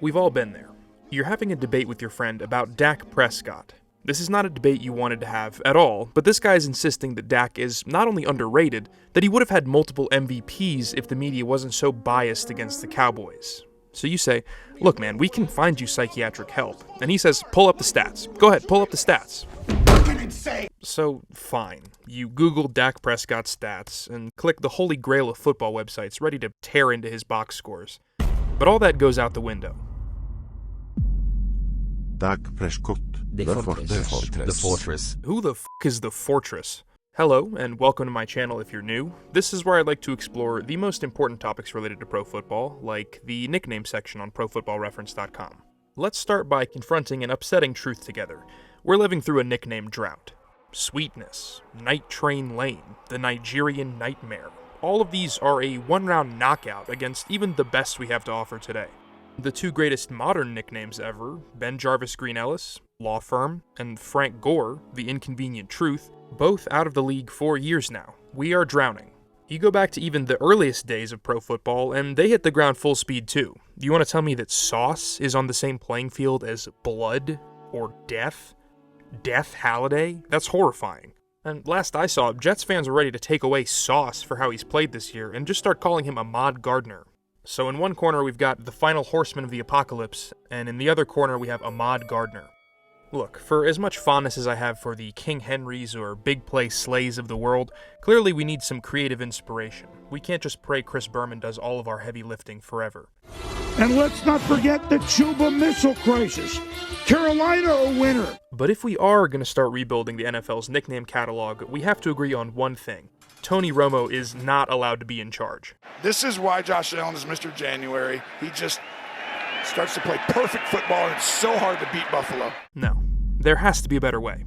We've all been there. You're having a debate with your friend about Dak Prescott. This is not a debate you wanted to have at all, but this guy's insisting that Dak is not only underrated, that he would have had multiple MVPs if the media wasn't so biased against the Cowboys. So you say, look man, we can find you psychiatric help. And he says, pull up the stats. Go ahead, pull up the stats. Fucking insane! So, fine. You Google Dak Prescott stats and click the holy grail of football websites ready to tear into his box scores. But all that goes out the window. Dak Prescott, the fortress. Who the f*** is the Fortress? Hello, and welcome to my channel if you're new. This is where I'd like to explore the most important topics related to pro football, like the nickname section on ProFootballReference.com. Let's start by confronting an upsetting truth together. We're living through a nickname drought. Sweetness, Night Train Lane, the Nigerian Nightmare. All of these are a one-round knockout against even the best we have to offer today. The two greatest modern nicknames ever, Ben Jarvis Green Ellis, Law Firm, and Frank Gore, The Inconvenient Truth, both out of the league 4 years now. We are drowning. You go back to even the earliest days of pro football, and they hit the ground full speed too. You want to tell me that sauce is on the same playing field as blood or death? Death Halliday? That's horrifying. And last I saw, Jets fans are ready to take away Sauce for how he's played this year and just start calling him Ahmad Gardner. So in one corner we've got the final horseman of the apocalypse, and in the other corner we have Ahmad Gardner. Look, for as much fondness as I have for the King Henrys or big play slays of the world, clearly we need some creative inspiration. We can't just pray Chris Berman does all of our heavy lifting forever. And let's not forget the Cuba Missile Crisis. Carolina a winner. But if we are going to start rebuilding the NFL's nickname catalog, we have to agree on one thing. Tony Romo is not allowed to be in charge. This is why Josh Allen is Mr. January. He just starts to play perfect football, and it's so hard to beat Buffalo. No, there has to be a better way.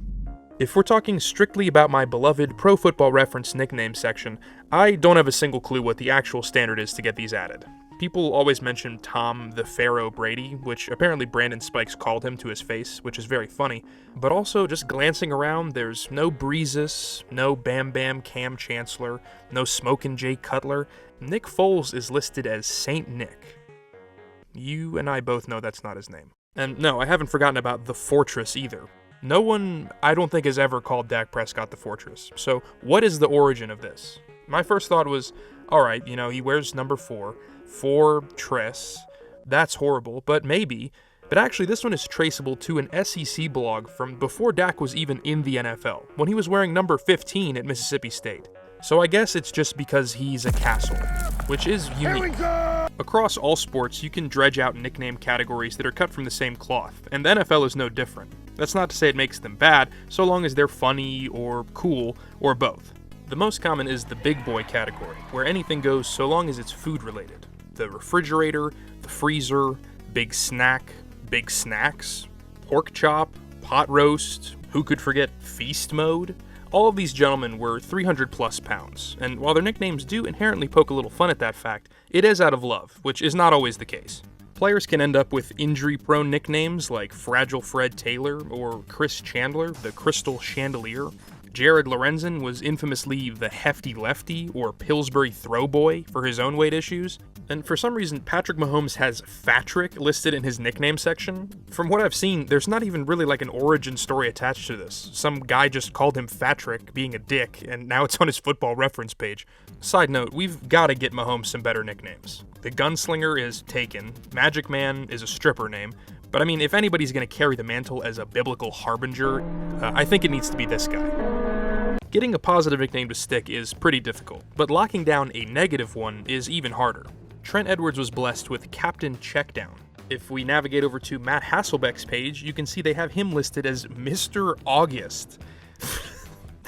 If we're talking strictly about my beloved Pro Football Reference nickname section, I don't have a single clue what the actual standard is to get these added. People always mention Tom the Pharaoh Brady, which apparently Brandon Spikes called him to his face, which is very funny. But also, just glancing around, there's no Breezes, no Bam Bam Cam Chancellor, no Smokin' Jay Cutler. Nick Foles is listed as Saint Nick. You and I both know that's not his name. And no, I haven't forgotten about the Fortress either. No one, I don't think, has ever called Dak Prescott the Fortress. So, what is the origin of this? My first thought was, alright, he wears number 4. Fortress. That's horrible, but maybe. But actually, this one is traceable to an SEC blog from before Dak was even in the NFL, when he was wearing number 15 at Mississippi State. So I guess it's just because he's a castle, which is unique. Across all sports, you can dredge out nickname categories that are cut from the same cloth, and the NFL is no different. That's not to say it makes them bad, so long as they're funny or cool, or both. The most common is the big boy category, where anything goes so long as it's food related. The refrigerator, the freezer, big snack, big snacks, pork chop, pot roast, who could forget feast mode? All of these gentlemen were 300 plus pounds, and while their nicknames do inherently poke a little fun at that fact, it is out of love, which is not always the case. Players can end up with injury-prone nicknames like Fragile Fred Taylor or Chris Chandler, the Crystal Chandelier. Jared Lorenzen was infamously the Hefty Lefty or Pillsbury Throwboy for his own weight issues. And for some reason, Patrick Mahomes has Fatrick listed in his nickname section. From what I've seen, there's not even really like an origin story attached to this. Some guy just called him Fatrick, being a dick, and now it's on his football reference page. Side note, we've got to get Mahomes some better nicknames. The Gunslinger is taken, Magic Man is a stripper name, but I mean, if anybody's going to carry the mantle as a biblical harbinger, I think it needs to be this guy. Getting a positive nickname to stick is pretty difficult, but locking down a negative one is even harder. Trent Edwards was blessed with Captain Checkdown. If we navigate over to Matt Hasselbeck's page, you can see they have him listed as Mr. August.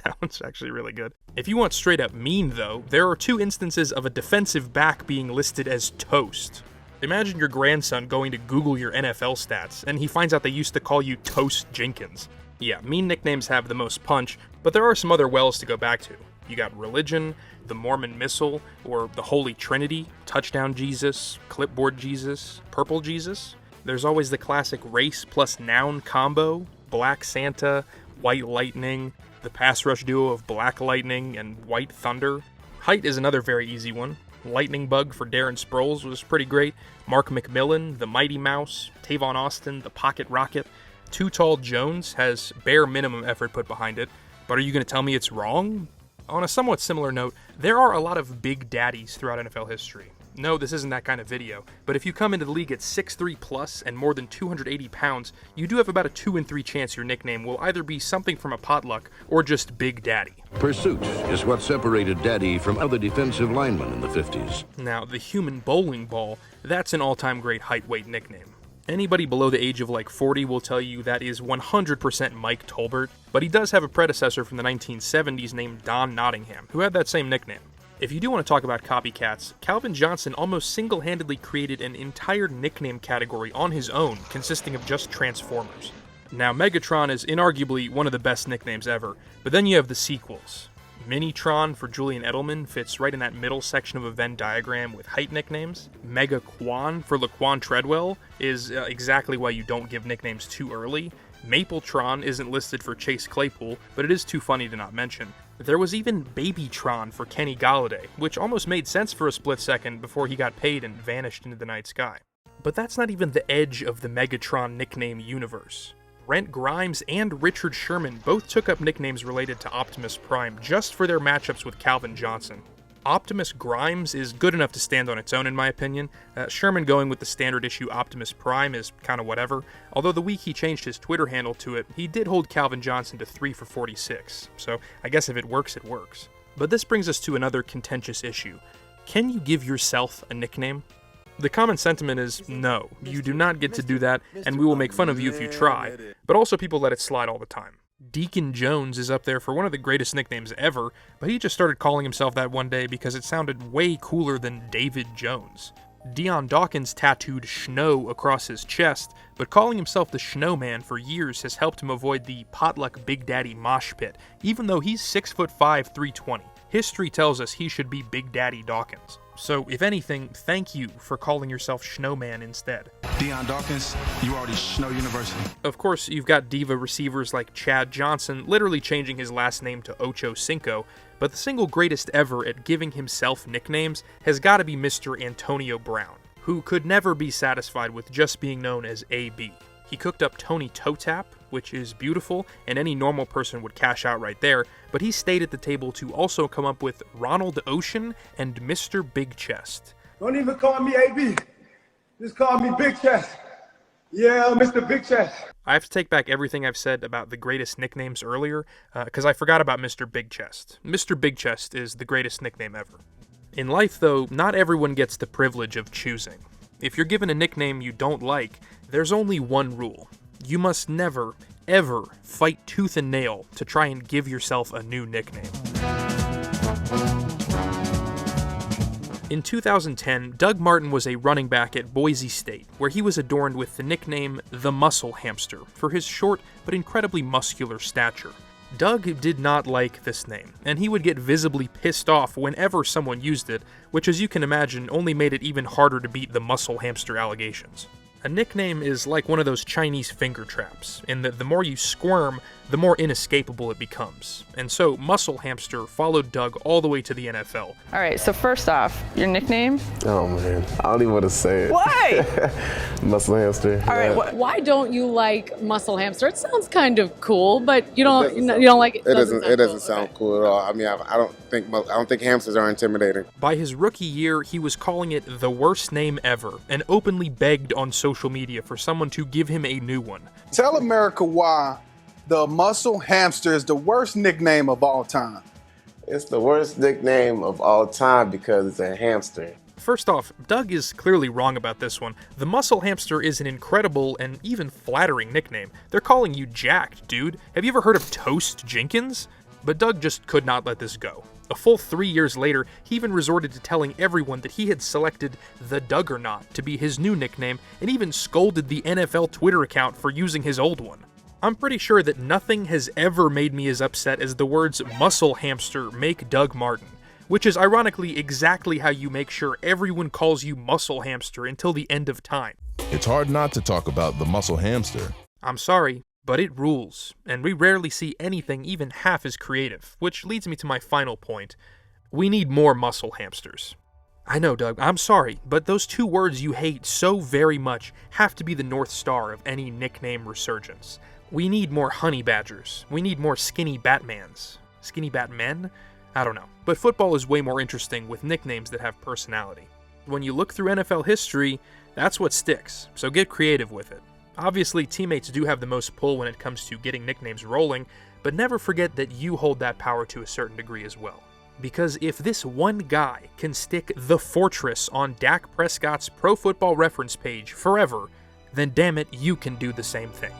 That one's actually really good. If you want straight up mean though, there are 2 instances of a defensive back being listed as Toast. Imagine your grandson going to Google your NFL stats, and he finds out they used to call you Toast Jenkins. Yeah, mean nicknames have the most punch, but there are some other wells to go back to. You got Religion, the Mormon Missile, or the Holy Trinity, Touchdown Jesus, Clipboard Jesus, Purple Jesus. There's always the classic race plus noun combo, Black Santa, White Lightning, the pass rush duo of Black Lightning and White Thunder. Height is another very easy one. Lightning Bug for Darren Sproles was pretty great. Mark McMillan, the Mighty Mouse. Tavon Austin, the Pocket Rocket. Too Tall Jones has bare minimum effort put behind it. But are you going to tell me it's wrong? On a somewhat similar note, there are a lot of big daddies throughout NFL history. No, this isn't that kind of video, but if you come into the league at 6'3 plus and more than 280 pounds, you do have about a 2 in 3 chance your nickname will either be something from a potluck or just Big Daddy. Pursuit is what separated Daddy from other defensive linemen in the 50s. Now, the human bowling ball, that's an all-time great height-weight nickname. Anybody below the age of like 40 will tell you that is 100% Mike Tolbert, but he does have a predecessor from the 1970s named Don Nottingham, who had that same nickname. If you do want to talk about copycats, Calvin Johnson almost single-handedly created an entire nickname category on his own, consisting of just Transformers. Now, Megatron is inarguably one of the best nicknames ever, but then you have the sequels. Minitron for Julian Edelman fits right in that middle section of a Venn diagram with height nicknames. Mega Quan for Laquan Treadwell is exactly why you don't give nicknames too early. Mapletron isn't listed for Chase Claypool, but it is too funny to not mention. There was even Babytron for Kenny Galladay, which almost made sense for a split second before he got paid and vanished into the night sky. But that's not even the edge of the Megatron nickname universe. Brent Grimes and Richard Sherman both took up nicknames related to Optimus Prime just for their matchups with Calvin Johnson. Optimus Grimes is good enough to stand on its own in my opinion. Sherman going with the standard issue Optimus Prime is kinda whatever, although the week he changed his Twitter handle to it, he did hold Calvin Johnson to 3 for 46, so I guess if it works, it works. But this brings us to another contentious issue. Can you give yourself a nickname? The common sentiment is no, you do not get to do that, and we will make fun of you if you try, but also people let it slide all the time. Deacon Jones is up there for one of the greatest nicknames ever, but he just started calling himself that one day because it sounded way cooler than David Jones. Deion Dawkins tattooed Schno across his chest, but calling himself the Snowman for years has helped him avoid the potluck Big Daddy mosh pit, even though he's 6'5", 320. History tells us he should be Big Daddy Dawkins. So, if anything, thank you for calling yourself Snowman instead. Deion Dawkins, you already Snow University. Of course, you've got diva receivers like Chad Johnson literally changing his last name to Ocho Cinco, but the single greatest ever at giving himself nicknames has got to be Mr. Antonio Brown, who could never be satisfied with just being known as AB. He cooked up Tony Toe Tap, which is beautiful, and any normal person would cash out right there, but he stayed at the table to also come up with Ronald Ocean and Mr. Big Chest. Don't even call me AB. Just call me Big Chest. Yeah, Mr. Big Chest. I have to take back everything I've said about the greatest nicknames earlier, because I forgot about Mr. Big Chest. Mr. Big Chest is the greatest nickname ever. In life, though, not everyone gets the privilege of choosing. If you're given a nickname you don't like, there's only one rule. You must never, ever fight tooth and nail to try and give yourself a new nickname. In 2010, Doug Martin was a running back at Boise State, where he was adorned with the nickname the Muscle Hamster for his short but incredibly muscular stature. Doug did not like this name, and he would get visibly pissed off whenever someone used it, which as you can imagine only made it even harder to beat the Muscle Hamster allegations. A nickname is like one of those Chinese finger traps, in that the more you squirm, the more inescapable it becomes. And so, Muscle Hamster followed Doug all the way to the NFL. All right, so first off, your nickname? Oh man, I don't even want to say it. Why? Muscle Hamster. All right, why don't you like Muscle Hamster? It sounds kind of cool, but you don't like it. It doesn't sound cool at all. I mean, I don't think hamsters are intimidating. By his rookie year, he was calling it the worst name ever, and openly begged on social media for someone to give him a new one. Tell America why the Muscle Hamster is the worst nickname of all time. It's the worst nickname of all time because it's a hamster. First off, Doug is clearly wrong about this one. The Muscle Hamster is an incredible and even flattering nickname. They're calling you jacked, dude. Have you ever heard of Toast Jenkins? But Doug just could not let this go. A full 3 years later, he even resorted to telling everyone that he had selected the Duggernaut to be his new nickname, and even scolded the NFL Twitter account for using his old one. I'm pretty sure that nothing has ever made me as upset as the words Muscle Hamster make Doug Martin, which is ironically exactly how you make sure everyone calls you Muscle Hamster until the end of time. It's hard not to talk about the Muscle Hamster. I'm sorry, but it rules, and we rarely see anything even half as creative, which leads me to my final point. We need more Muscle Hamsters. I know, Doug, I'm sorry, but those two words you hate so very much have to be the North Star of any nickname resurgence. We need more honey badgers. We need more skinny Batmans. Skinny Batmen? I don't know. But football is way more interesting with nicknames that have personality. When you look through NFL history, that's what sticks, so get creative with it. Obviously, teammates do have the most pull when it comes to getting nicknames rolling, but never forget that you hold that power to a certain degree as well. Because if this one guy can stick the Fortress on Dak Prescott's Pro Football Reference page forever, then damn it, you can do the same thing.